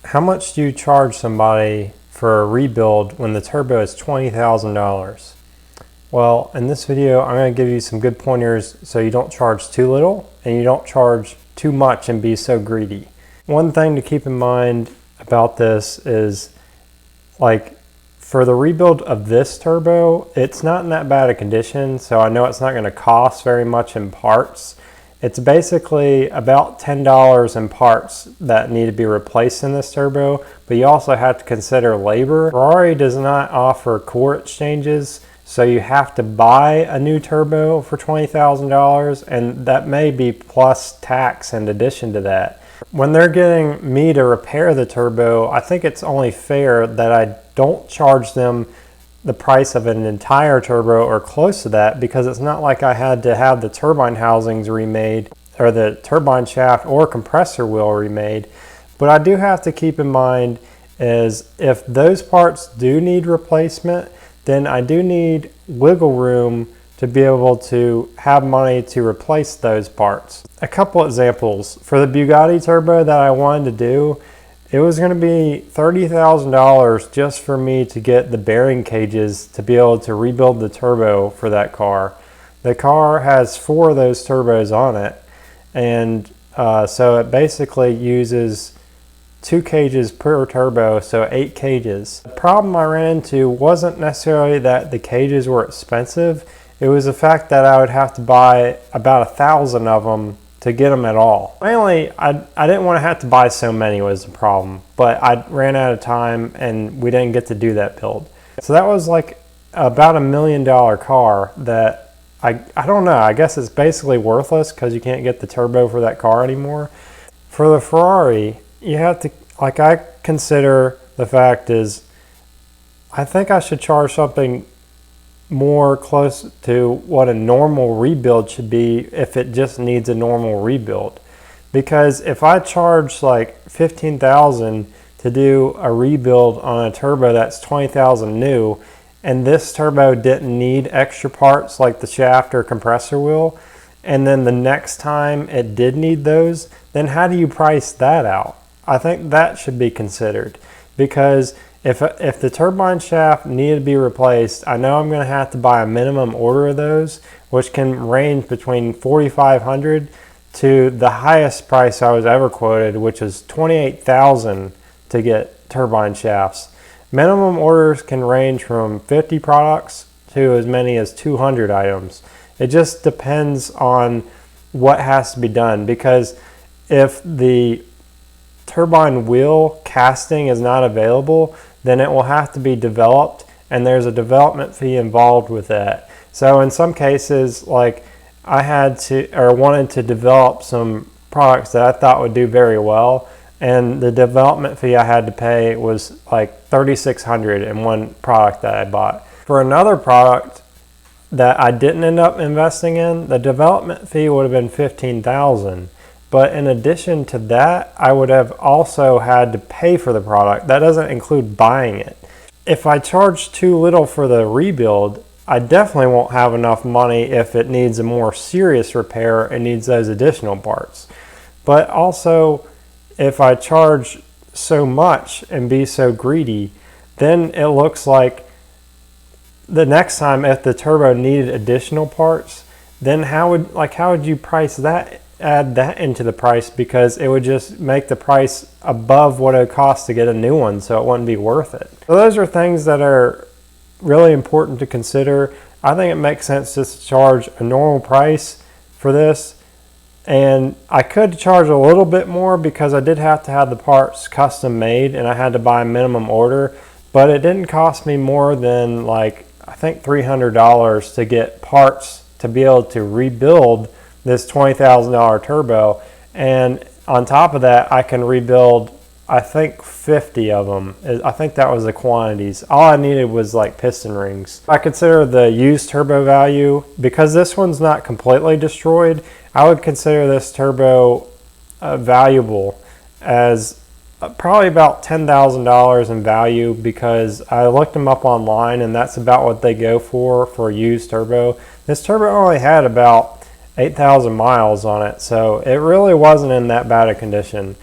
How much do you charge somebody for a rebuild when the turbo is $20,000? Well, in this video, I'm going to give you some good pointers so you don't charge too little and you don't charge too much and be so greedy. One thing to keep in mind about this is, like, for the rebuild of this turbo, it's not in that bad a condition, so I know it's not going to cost very much in parts. It's basically about $10 in parts that need to be replaced in this turbo, but you also have to consider labor. Ferrari does not offer core exchanges, so you have to buy a new turbo for $20,000, and that may be plus tax in addition to that. When they're getting me to repair the turbo, I think it's only fair that I don't charge them the price of an entire turbo or close to that, because it's not like I had to have the turbine housings remade or the turbine shaft or compressor wheel remade. But I do have to keep in mind is if those parts do need replacement, then I do need wiggle room to be able to have money to replace those parts. A couple examples. For the Bugatti turbo that I wanted to do, it was going to be $30,000 just for me to get the bearing cages to be able to rebuild the turbo for that car. The car has 4 of those turbos on it, and so it basically uses 2 cages per turbo, so 8 cages. The problem I ran into wasn't necessarily that the cages were expensive, it was the fact that I would have to buy about 1,000 of them to get them at all. Mainly, I didn't want to have to buy so many was the problem, but I ran out of time and we didn't get to do that build. So that was like about $1 million car that I don't know, I guess it's basically worthless because you can't get the turbo for that car anymore. For the Ferrari, you have to, like, I consider the fact is, I think I should charge something more close to what a normal rebuild should be if it just needs a normal rebuild. Because if I charge like $15,000 to do a rebuild on a turbo that's $20,000 new, and this turbo didn't need extra parts like the shaft or compressor wheel, and then the next time it did need those, then how do you price that out? I think that should be considered, because if the turbine shaft needed to be replaced, I know I'm going to have to buy a minimum order of those, which can range between $4,500 to the highest price I was ever quoted, which is $28,000 to get turbine shafts. Minimum orders can range from 50 products to as many as 200 items. It just depends on what has to be done, because if the turbine wheel casting is not available, then it will have to be developed, and there's a development fee involved with that. So in some cases, like, I had to, or wanted to develop some products that I thought would do very well, and the development fee I had to pay was like $3,600 in one product that I bought. For another product that I didn't end up investing in, the development fee would have been $15,000. But in addition to that, I would have also had to pay for the product. That doesn't include buying it. If I charge too little for the rebuild, I definitely won't have enough money if it needs a more serious repair and needs those additional parts. But also, if I charge so much and be so greedy, then it looks like the next time if the turbo needed additional parts, then how would you price that? Add that into the price, because it would just make the price above what it would cost to get a new one, so it wouldn't be worth it. So those are things that are really important to consider. I think it makes sense just to charge a normal price for this, and I could charge a little bit more because I did have to have the parts custom made and I had to buy a minimum order, but it didn't cost me more than, like, I think $300 to get parts to be able to rebuild this $20,000 turbo, and on top of that I can rebuild, I think, 50 of them. I think that was the quantities. All I needed was like piston rings. I consider the used turbo value, because this one's not completely destroyed, I would consider this turbo valuable as probably about $10,000 in value, because I looked them up online and that's about what they go for a used turbo. This turbo only had about 8,000 miles on it, so it really wasn't in that bad a condition.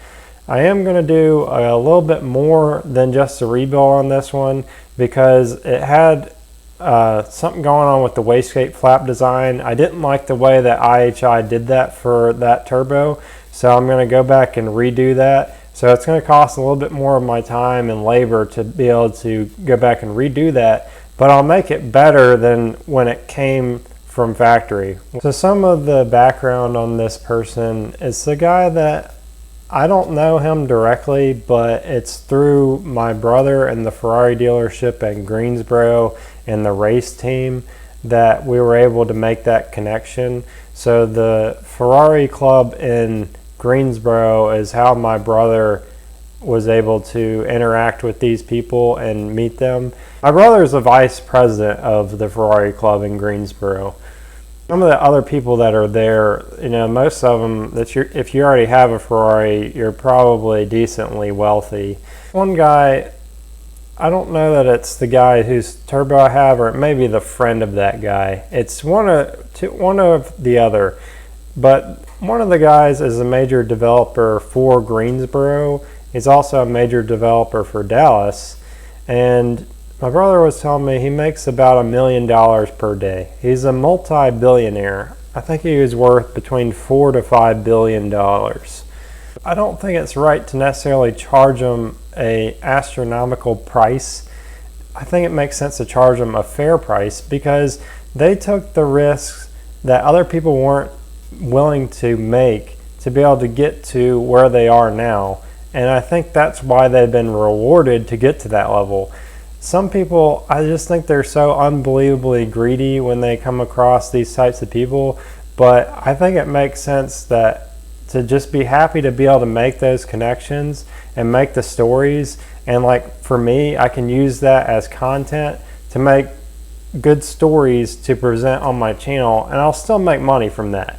I am going to do a little bit more than just a rebuild on this one because it had something going on with the wastegate flap design. I didn't like the way that IHI did that for that turbo, so I'm going to go back and redo that. So it's going to cost a little bit more of my time and labor to be able to go back and redo that, but I'll make it better than when it came from factory. So some of the background on this person is the guy that I don't know him directly, but it's through my brother and the Ferrari dealership in Greensboro and the race team that we were able to make that connection. So the Ferrari club in Greensboro is how my brother was able to interact with these people and meet them. My brother is the vice president of the Ferrari club in Greensboro. Some of the other people that are there, you know, most of them, if you already have a Ferrari, you're probably decently wealthy. One guy, I don't know that it's the guy whose turbo I have, or it may be the friend of that guy. It's one of the other. But one of the guys is a major developer for Greensboro. He's also a major developer for Dallas. And my brother was telling me he makes about $1 million per day. He's a multi-billionaire. I think he was worth between $4 to $5 billion. I don't think it's right to necessarily charge him an astronomical price. I think it makes sense to charge them a fair price because they took the risks that other people weren't willing to make to be able to get to where they are now. And I think that's why they've been rewarded to get to that level. Some people, I just think they're so unbelievably greedy when they come across these types of people, but I think it makes sense that to just be happy to be able to make those connections and make the stories. And like for me, I can use that as content to make good stories to present on my channel, and I'll still make money from that.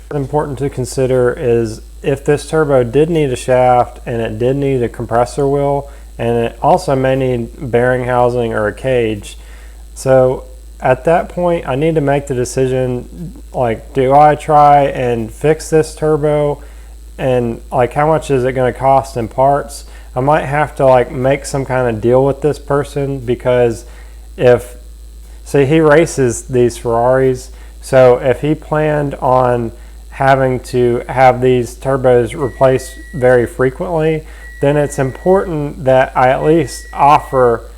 What's important to consider is if this turbo did need a shaft and it did need a compressor wheel, and it also may need bearing housing or a cage. So at that point, I need to make the decision, like, do I try and fix this turbo, and like how much is it going to cost in parts? I might have to like make some kind of deal with this person, because if, say he races these Ferraris, so if he planned on having to have these turbos replaced very frequently, then it's important that I at least offer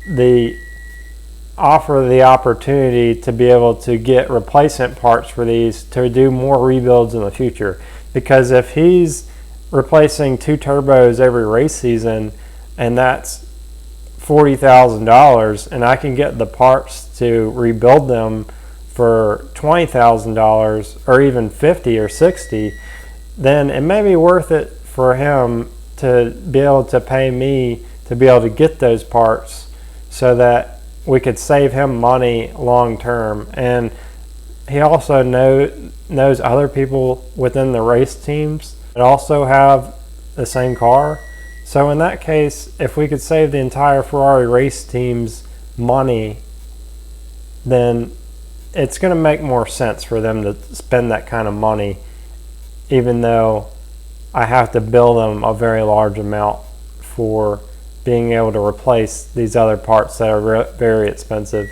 the opportunity to be able to get replacement parts for these to do more rebuilds in the future. Because if he's replacing 2 turbos every race season, and that's $40,000, and I can get the parts to rebuild them for $20,000 or even $50 or $60, then it may be worth it for him to be able to pay me to be able to get those parts so that we could save him money long term. And he also knows other people within the race teams that also have the same car. So in that case, if we could save the entire Ferrari race team's money, then it's going to make more sense for them to spend that kind of money, even though I have to bill them a very large amount for being able to replace these other parts that are very expensive.